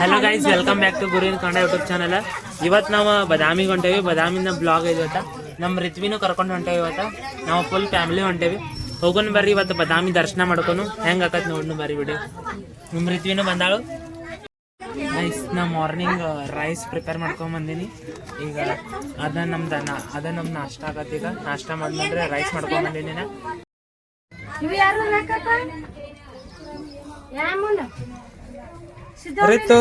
Hello guys, welcome back to Guru in Kannada YouTube channel. ಇವತ್ತು ನಾವು ಬದಾಮಿಗೆ ಹೊಂಟೇವಿ. ಬದಾಮಿಂದ blog ಐವತ್ತ ನಮ್ಮ ರಿತ್ವಿನೂ ಕರ್ಕೊಂಡು ಹೊಂಟೇವಿ. ಇವತ್ತು ನಾವು ಫುಲ್ ಫ್ಯಾಮಿಲಿ ಹೊಂಟೇವಿ. ಹೋಗೋಣ ಬರ್ರಿ ಇವತ್ತು ಬದಾಮಿ ದರ್ಶನ ಮಾಡ್ಕೊಂಡು ಹೆಂಗೆ ಆಕತ್ ನೋಡ್ನು ಬರ್ರಿ ವಿಡಿಯೋ. ನಿಮ್ಮ ರಿತ್ವಿನೂ ಬಂದಾಳು. ಗೈಸ್, ನಾ ಮಾರ್ನಿಂಗ್ ರೈಸ್ ಪ್ರಿಪೇರ್ ಮಾಡ್ಕೊಂಡ್ ಬಂದೀನಿ. ಈಗ ಅದ ನಮ್ಮ ನಾಷ್ಟ ಆಗತ್ತೆ. ಈಗ ನಾಷ್ಟ ಮಾಡಿದ್ರೆ ರೈಸ್ ಮಾಡ್ಕೊಂಡ್ ಬಂದೀನಿ. ರಿತ್ತು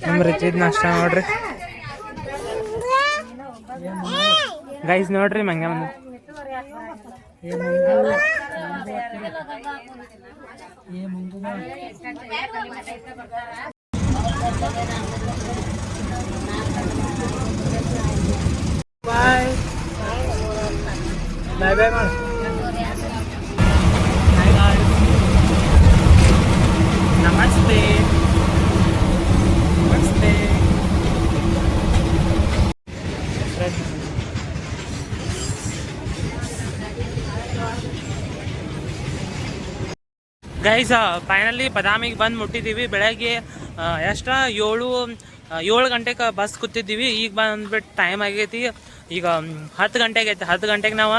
ನಮ್ಮ ರಿತ್ವಿದ್ ನಾಷ್ಟ ನೋಡ್ರಿ ಗೈಸ್. ನೋಡ್ರಿ ಮಂಗ ಬಂದ ಬಾಯ್ ಬಾಯ್ ಬಾಯ್ ಮಾಡ. ನಮಸ್ತೆ ನಮಸ್ತೆ. ಗೈಸ್, ಫೈನಲಿ ಬದಾಮಿಗೆ ಬಂದು ಮುಟ್ಟಿದ್ದೀವಿ. ಬೆಳಗ್ಗೆ ಎಷ್ಟು 7 ಗಂಟೆಗೆ ಬಸ್ ಕೂತಿದ್ದೀವಿ. ಈಗ ಬಂದ್ಬಿಟ್ಟು ಟೈಮ್ ಆಗೈತಿ. ಈಗ 10 ಗಂಟೆಗೆ ಐತಿ. 10 ಗಂಟೆಗೆ ನಾವು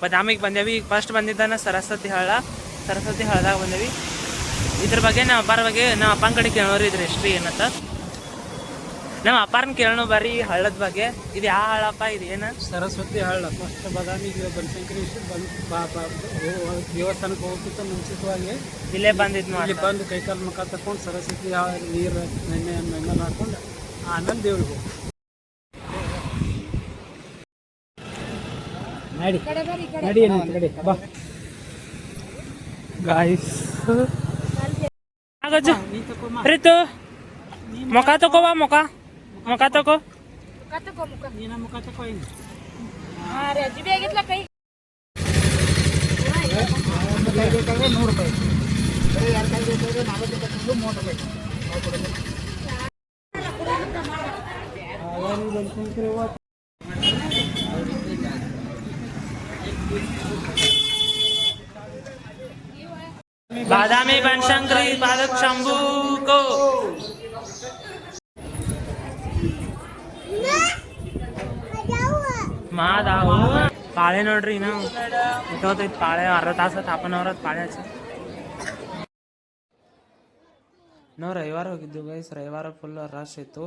ಬದಾಮಿಗೆ ಬಂದೇವಿ. ಈಗ ಫಸ್ಟ್ ಬಂದಿದ್ದಾನೆ ಸರಸ್ವತಿ ಹಳ್ಳದಾಗ ಬಂದೇವಿ. ಇದ್ರ ಬಗ್ಗೆ ನಮ್ಮ ಅಪ್ಪನ ಕಡೆ ಕೇಳೋರು ಇದ್ರ ಹಿಸ್ಟ್ರಿ ಏನಂತ. ನಮ್ಮ ಅಪ್ಪಾರನ್ನ ಕೇಳೋಣ ಬರ್ರಿ ಹಳ್ಳದ ಬಗ್ಗೆ. ಇದು ಯಾವ ಹಳ್ಳಪ್ಪ? ಇದು ಏನು? ಸರಸ್ವತಿ ಹಳ್ಳ. ಫಸ್ಟ್ ಬದಾಮಿಗೆ ಬನಶಂಕರಿ ದೇವಸ್ಥಾನಕ್ಕೆ ಹೋಗ್ತಿತ್ತು ಮುಂಚಿತವಾಗಿ ಇಲ್ಲೇ ಬಂದಿದ್ದು ಇಲ್ಲಿ ಬಂದು ಕೈಕಾಲು ಮುಖ ತಕೊಂಡು ಸರಸ್ವತಿ ನೀರು ನೆನ್ನೆ ಹಾಕೊಂಡು ಆಮೇಲೆ ದೇವ್ರಿಗೆ ಹೋಗಿ ನಡಿ ನಡಿ ಬಾ ಗಾಯ್ಸ್. ರಿತು ಮುಖ ತಗೋವಾ, ಮುಖ ತಗೋ. ನೀನ ಮುಖ ತಗೋ. ಬಾದಾಮಿ ಬನಶಂಕರಿ ಪಾದಕ್ ಶಂಭು ಕೋ. ಮಾದಾವು ಪಾಳೆ ನೋಡ್ರಿ. ನಾವು ಇಟ್ಟೋತೈತಿ ಪಾಳೆ. ಅರ್ಧ ತಾಸ ತಾಪನವ್ರ ಪಾಳೆ ಹಚ್ಚಿ ನಾವು ರವಿವಾರ ಹೋಗಿದ್ದೀವಿ ಗೈಸ್. ರವಿವಾರ ಫುಲ್ ರಶ್ ಇತ್ತು.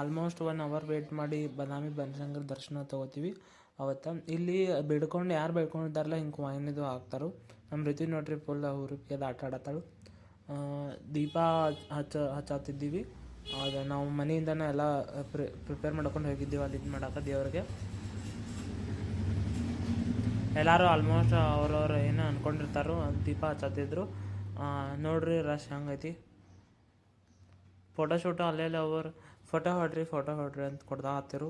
ಆಲ್ಮೋಸ್ಟ್ 1 ಅವರ್ ವೇಟ್ ಮಾಡಿ ಬದಾಮಿ ಬನಶಂಕರಿ ದರ್ಶನ ತೊಗೋತೀವಿ. ಅವತ್ತು ಇಲ್ಲಿ ಬೇಡ್ಕೊಂಡು ಯಾರು ಬೇಡ್ಕೊಂಡಿದ್ದಾರಲ್ಲ ಹಿಂಗೆ ವಾಯಿನಿದು ಹಾಕ್ತಾರೋ. ನಮ್ಮ ರೀತಿ ನೋಡ್ರಿ ಫುಲ್ ಹುರುಪಿಗೆ ಆಟ ಆಡತ್ತಾಳು. ದೀಪ ಹಚ್ಚಾತಿದ್ದೀವಿ. ಅದು ನಾವು ಮನೆಯಿಂದನೇ ಎಲ್ಲ ಪ್ರಿಪೇರ್ ಮಾಡ್ಕೊಂಡು ಹೋಗಿದ್ದೀವಿ ಅಲ್ಲಿ ಇದು ಮಾಡೋಕೆ ದೇವ್ರಿಗೆ. ಎಲ್ಲರೂ ಆಲ್ಮೋಸ್ಟ್ ಅವ್ರವ್ರು ಏನು ಅಂದ್ಕೊಂಡಿರ್ತಾರೋ ದೀಪ ಹಚ್ಚತ್ತಿದ್ರು. ನೋಡ್ರಿ ರಶ್ ಹಂಗೈತಿ. ಫೋಟೋಶೂಟು ಅಲ್ಲೆಲ್ಲ ಅವರು ಫೋಟೋ ಹೊಡ್ರಿ ಅಂತ ಕೊಡ್ತಾ ಹತ್ತಿರು.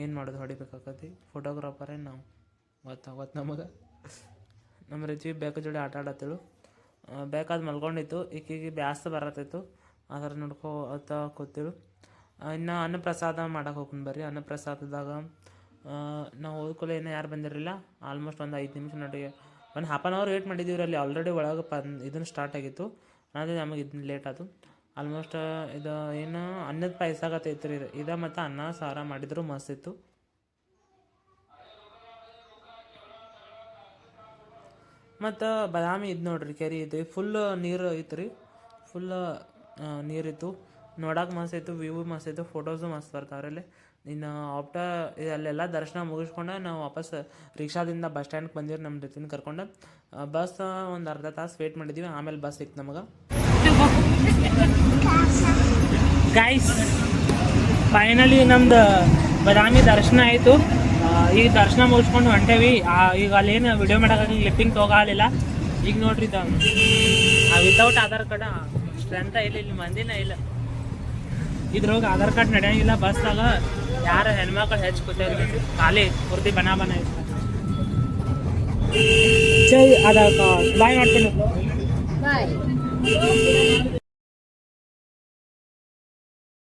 ಏನು ಮಾಡೋದು, ಹೊಡಿಬೇಕಾಕತಿ. ಫೋಟೋಗ್ರಾಫರೇ ನಾವು. ಗೊತ್ತಾಗತ್ತೆ ನಮಗೆ. ನಮ್ಮ ರೀತಿ ಬೇಕು ಜೋಡಿ ಆಟ ಆಡತ್ತೇಳು. ಬೇಕಾದ ಮಲ್ಕೊಂಡಿತ್ತು. ಈಕಿಗೆ ಬ್ಯಾಸ ಬರತ್ತಿತ್ತು. ಅದರ ನೋಡ್ಕೋತ ಕೂತಿಳು. ಇನ್ನು ಅನ್ನಪ್ರಸಾದ ಮಾಡಕ್ಕೆ ಹೋಗ್ಕೊಂಡು ಬರ್ರಿ. ಅನ್ನಪ್ರಸಾದದಾಗ ನಾವು ಹೋದ್ಕೊಳ್ಳೆ ಏನೋ ಯಾರು ಬಂದಿರಲಿಲ್ಲ. ಆಲ್ಮೋಸ್ಟ್ ಒಂದು 5 ನಿಮಿಷ ನಡಿಗೆ ಒಂದು ಹಾಫ್ ಆನ್ ಅವರ್ ವೇಟ್ ಮಾಡಿದ್ದೀವಿ. ಅಲ್ಲಿ ಆಲ್ರೆಡಿ ಒಳಗೆ ಇದನ್ನು ಸ್ಟಾರ್ಟ್ ಆಗಿತ್ತು. ಅದೇ ನಮಗೆ ಇದನ್ನ ಲೇಟ್ ಆಯಿತು. ಆಲ್ಮೋಸ್ಟ್ ಇದು ಏನು ಅನ್ನದ ಪಾಯಸ ಆಗತ್ತೈತೆ ರೀ. ಇದು ಮತ್ತು ಅನ್ನ ಸಾರ ಮಾಡಿದ್ರು ಮಸ್ತ್ ಇತ್ತು. ಮತ್ತು ಬದಾಮಿ ಇದು ನೋಡ್ರಿ ಕೆರೆ ಐತಿ. ಫುಲ್ ನೀರು ಐತೆ ರೀ. ಫುಲ್ ನೀರಿತ್ತು. ನೋಡಕ್ಕೆ ಮಸ್ತ್ ಇತ್ತು. ವ್ಯೂ ಮಸ್ತ್ ಇತ್ತು. ಫೋಟೋಸು ಮಸ್ತ್ ಬರ್ತಾವ್ರಲ್ಲಿ. ಇನ್ನು ಅಲ್ಲೆಲ್ಲ ದರ್ಶನ ಮುಗಿಸ್ಕೊಂಡು ನಾವು ವಾಪಸ್ ರಿಕ್ಷಾದಿಂದ ಬಸ್ ಸ್ಟ್ಯಾಂಡ್ಗೆ ಬಂದಿವ್ರಿ. ನಮ್ಮ ರೀತಿನ ಕರ್ಕೊಂಡು ಬಸ್ ಒಂದು ಅರ್ಧ ತಾಸು ವೇಟ್ ಮಾಡಿದ್ದೀವಿ. ಆಮೇಲೆ ಬಸ್ ಸಿಕ್ತು ನಮಗೆ. ಗೈಸ್, ಫೈನಲಿ ನಮ್ದು ಬದಾಮಿ ದರ್ಶನ ಆಯಿತು. ಈಗ ದರ್ಶನ ಮುಗಿಸ್ಕೊಂಡು ಹೊಂಟೇವಿ. ಈಗ ಅಲ್ಲೇನು ವಿಡಿಯೋ ಮಾಡೋಕ್ಕಾಗಲಿ ಕ್ಲಿಪ್ಪಿಂಗ್ ತೊಗೊಳಿಲ್ಲ. ಈಗ ನೋಡ್ರಿ ವಿತೌಟ್ ಆಧಾರ್ ಕಾರ್ಡ್ ಸ್ಟ್ರೆಂತ ಇಲ್ಲ. ಇಲ್ಲಿ ಮಂದಿನ ಇಲ್ಲ. ಇದ್ರೊಳಗೆ ಆಧಾರ್ ಕಾರ್ಡ್ ನಡೆಯಂಗಿಲ್ಲ. ಬಸ್ದಾಗ ಯಾರು ಹೆಣ್ಮಕ್ಳು ಹೆಚ್ಚು ಕೂತೇವ್ರಿ. ಖಾಲಿ ಪೂರ್ತಿ ಬನ ಐತೆ. ಚೈ ಆಧಾರ್ ಕಾರ್ಡ್ ಬಾಯ್ ಮಾಡ್ಕೊಂಡು